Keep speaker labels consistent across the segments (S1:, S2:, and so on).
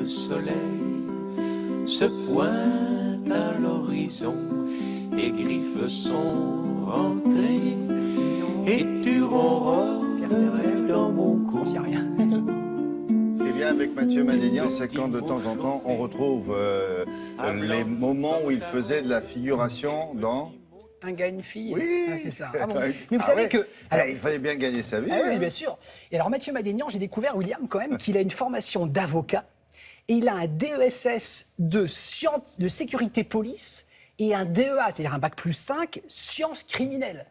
S1: le soleil se pointe à l'horizon, et griffes sont rentrées, et tu ronronnes dans mon cou.
S2: Il n'y a rien.
S3: Ce qui est bien avec Mathieu Madénian, c'est quand de temps en temps on retrouve les moments où il faisait de la figuration dans...
S2: Un gars, une fille.
S3: Oui,
S2: Ah, c'est ça. Ah bon. Mais vous savez que...
S3: Alors, il fallait bien gagner sa vie.
S2: Ah oui,
S3: hein.
S2: bien sûr. Et alors, Mathieu Madénian, j'ai découvert, William, quand même, qu'il a une formation d'avocat et il a un DESS de sécurité police et un DEA, c'est-à-dire un bac plus 5, sciences criminelles.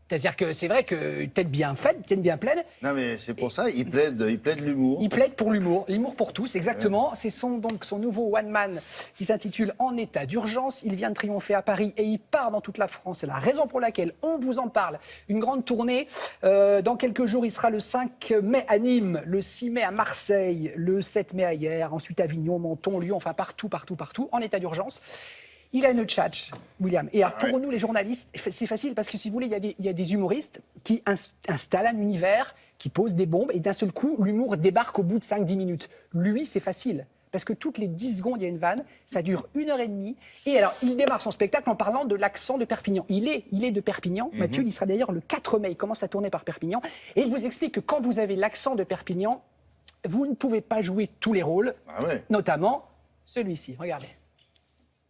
S2: C'est-à-dire que c'est vrai que tête bien faite, tête bien pleine.
S3: Non, mais c'est pour ça, il plaide l'humour.
S2: Il plaide pour l'humour pour tous, exactement. Ouais. C'est donc son nouveau one-man qui s'intitule En état d'urgence. Il vient de triompher à Paris et il part dans toute la France. C'est la raison pour laquelle on vous en parle. Une grande tournée. Dans quelques jours, il sera le 5 mai à Nîmes, le 6 mai à Marseille, le 7 mai à Hyères, ensuite Avignon, Menton, Lyon, enfin partout, en état d'urgence. Il a une tchatch, William. Et alors, pour nous, les journalistes, c'est facile parce que, si vous voulez, il y a des humoristes qui installent un univers, qui posent des bombes, et d'un seul coup, l'humour débarque au bout de 5-10 minutes. Lui, c'est facile. Parce que toutes les 10 secondes, il y a une vanne, ça dure 1h30. Et alors, il démarre son spectacle en parlant de l'accent de Perpignan. Il est de Perpignan. Mathieu, il sera d'ailleurs le 4 mai. Il commence à tourner par Perpignan. Et il vous explique que quand vous avez l'accent de Perpignan, vous ne pouvez pas jouer tous les rôles, notamment celui-ci. Regardez.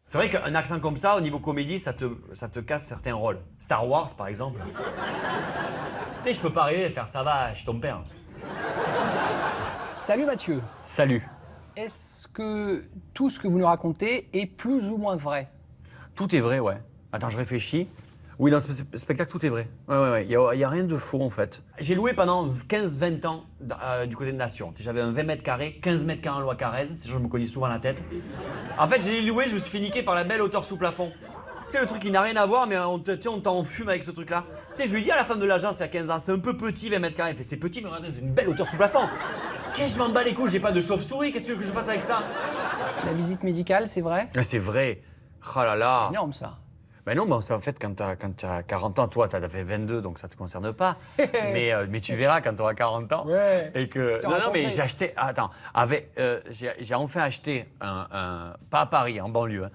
S4: C'est vrai qu'un accent comme ça, au niveau comédie, ça te casse certains rôles. Star Wars, par exemple. Tu sais, je peux pas arriver à faire ça va, je suis ton père.
S2: Salut Mathieu.
S4: Salut.
S2: Est-ce que tout ce que vous nous racontez est plus ou moins vrai?
S4: Tout est vrai, ouais. Attends, je réfléchis. Oui, dans ce spectacle, tout est vrai. Ouais. Il y a rien de faux, en fait. J'ai loué pendant 15-20 ans du côté de Nation. J'avais un 20 mètres carrés, 15 mètres carrés en loi Carrez. C'est sûr, je me connais souvent la tête. En fait, j'ai loué, je me suis fait niquer par la belle hauteur sous plafond. Tu sais, le truc qui n'a rien à voir, mais on t'en fume avec ce truc-là. Tu sais, je lui dis à la femme de l'agence, il y a 15 ans, c'est un peu petit, 20 mètres carrés. Elle fait, c'est petit, mais regardez, c'est une belle hauteur sous plafond. Qu'est-ce que je m'en bats les couilles, j'ai pas de chauve-souris, qu'est-ce que tu veux que je fasse avec ça?
S2: La visite médicale, c'est vrai?
S4: C'est vrai. Oh là là.
S2: C'est énorme, ça.
S4: Ben non, c'est en fait, quand t'as 40 ans, toi, t'as fait 22, donc ça te concerne pas. mais tu verras quand t'auras 40 ans.
S2: Ouais.
S4: Et que... Non, mais j'ai acheté... Attends, j'ai enfin acheté pas à Paris, en banlieue. Hein,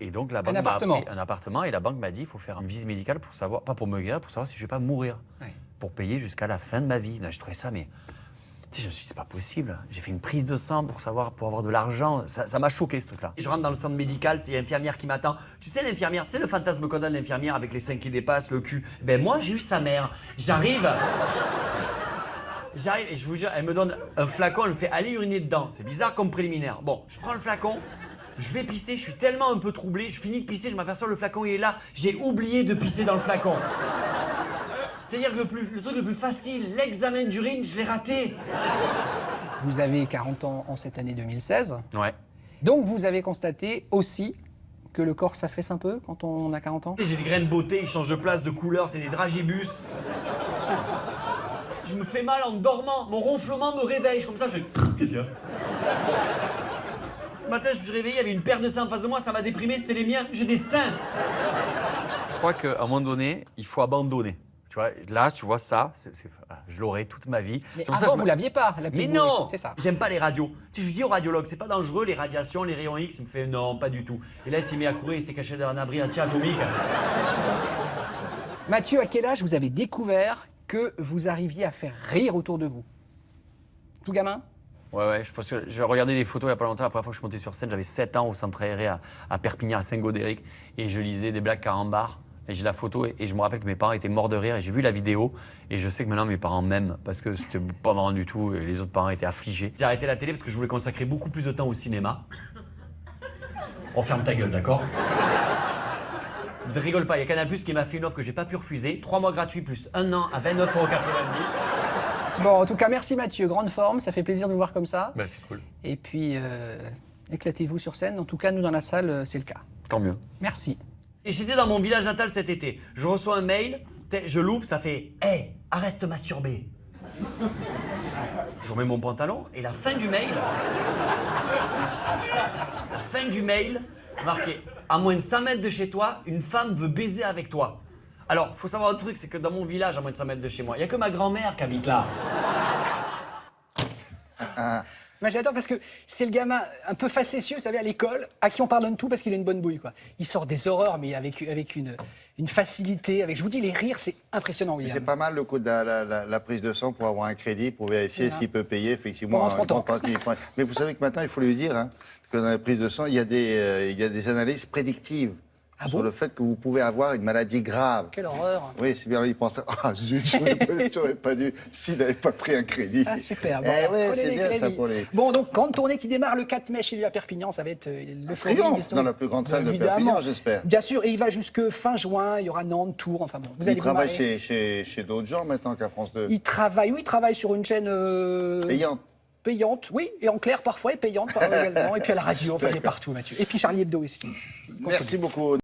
S4: et donc, la banque m'a appris un appartement. Et la banque m'a dit, il faut faire une visite médicale pour savoir, pas pour me guérir, pour savoir si je vais pas mourir. Ouais. Pour payer jusqu'à la fin de ma vie. Je trouvais ça, mais... Tu sais, je me suis dit, c'est pas possible. J'ai fait une prise de sang pour avoir de l'argent. Ça m'a choqué, ce truc-là. Je rentre dans le centre médical, il y a l'infirmière qui m'attend. Tu sais, l'infirmière, tu sais le fantasme qu'on donne à l'infirmière avec les seins qui dépassent, le cul. Ben moi, j'ai eu sa mère. J'arrive, et je vous jure, elle me donne un flacon, elle me fait aller uriner dedans. C'est bizarre comme préliminaire. Bon, je prends le flacon, je vais pisser, je suis tellement un peu troublé, je finis de pisser, je m'aperçois le flacon il est là. J'ai oublié de pisser dans le flacon. C'est-à-dire que le truc le plus facile, l'examen d'urine, je l'ai raté.
S2: Vous avez 40 ans en cette année 2016.
S4: Ouais.
S2: Donc vous avez constaté aussi que le corps s'affaisse un peu quand on a 40 ans?
S4: J'ai des graines de beauté, ils changent de place, de couleur, c'est des dragibus. Je me fais mal en dormant, mon ronflement me réveille, je comme ça, je fais... Qu'est-ce qu'il y a? Ce matin, je me suis réveillé, il y avait une paire de seins en face de moi, ça m'a déprimé, c'était les miens, j'ai des seins. Je crois qu'à un moment donné, il faut abandonner. Tu vois, là, tu vois ça, je l'aurai toute ma vie.
S2: Mais avant, vous l'aviez pas, la petite
S4: Mais non,
S2: c'est ça.
S4: J'aime pas les radios. Tu sais, je dis au radiologue, c'est pas dangereux les radiations, les rayons X. Il me fait non, pas du tout. Et là, il s'est mis à courir, il s'est caché dans un abri atomique.
S2: Mathieu, à quel âge vous avez découvert que vous arriviez à faire rire autour de vous? Tout gamin?
S4: Ouais, je pense que j'ai regardé les photos il y a pas longtemps. La première fois que je suis monté sur scène, j'avais 7 ans au centre aéré à Perpignan, à Saint-Gaudéric. Et je lisais des blagues carambars. Et j'ai la photo et je me rappelle que mes parents étaient morts de rire et j'ai vu la vidéo et je sais que maintenant mes parents m'aiment parce que c'était pas marrant du tout et les autres parents étaient affligés. J'ai arrêté la télé parce que je voulais consacrer beaucoup plus de temps au cinéma. On ferme ta gueule, d'accord? Ne rigole pas, il y a Canal+ qui m'a fait une offre que j'ai pas pu refuser. 3 mois gratuits plus 1 an à 29,90 €.
S2: Bon, en tout cas, merci Mathieu, grande forme, ça fait plaisir de vous voir comme ça.
S4: Ben, c'est cool.
S2: Et puis, éclatez-vous sur scène. En tout cas, nous dans la salle, c'est le cas.
S4: Tant mieux.
S2: Merci.
S4: Et j'étais dans mon village natal cet été. Je reçois un mail, je loupe, ça fait « Hey, arrête de masturber !» Je remets mon pantalon et la fin du mail, marqué « À moins de 100 mètres de chez toi, une femme veut baiser avec toi. » Alors, faut savoir un truc, c'est que dans mon village, à moins de 100 mètres de chez moi, il n'y a que ma grand-mère qui habite là.
S2: Moi, j'adore parce que c'est le gamin un peu facétieux, vous savez, à l'école, à qui on pardonne tout parce qu'il a une bonne bouille, quoi. Il sort des horreurs, mais avec une facilité. Je vous dis, les rires, c'est impressionnant,
S3: Mais
S2: William.
S3: c'est pas mal le coup de la prise de sang pour avoir un crédit, pour vérifier
S2: Voilà.
S3: s'il peut payer effectivement.
S2: Pendant 30 ans.
S3: Mais vous savez que maintenant, il faut lui dire, hein, que dans la prise de sang, il y a des analyses prédictives
S2: Ah
S3: sur
S2: bon
S3: le fait que vous pouvez avoir une maladie grave.
S2: Quelle horreur.
S3: Oui, c'est bien, il pense, ah zut, j'aurais pas dû, s'il n'avait pas pris un crédit.
S2: Ah, super. Bon,
S3: Eh ouais,
S2: prenez
S3: c'est
S2: les
S3: bien ça
S2: crédits.
S3: pour les...
S2: Bon, donc, grande tournée qui démarre le 4 mai chez lui à Perpignan. Ça va être le
S3: Triomphe, dans la plus grande salle de
S2: Évidemment.
S3: Perpignan, j'espère.
S2: Bien sûr, et il va jusque fin juin. Il y aura Nantes, Tours. Enfin bon, vous allez
S3: Il
S2: vous
S3: travaille
S2: marrer.
S3: chez d'autres gens maintenant qu'à France 2.
S2: Il travaille sur une chaîne
S3: Payante.
S2: oui, et en clair parfois, et payante également. Et puis à la radio, enfin, il est partout, Mathieu. Et puis Charlie Hebdo aussi.
S3: Merci beaucoup.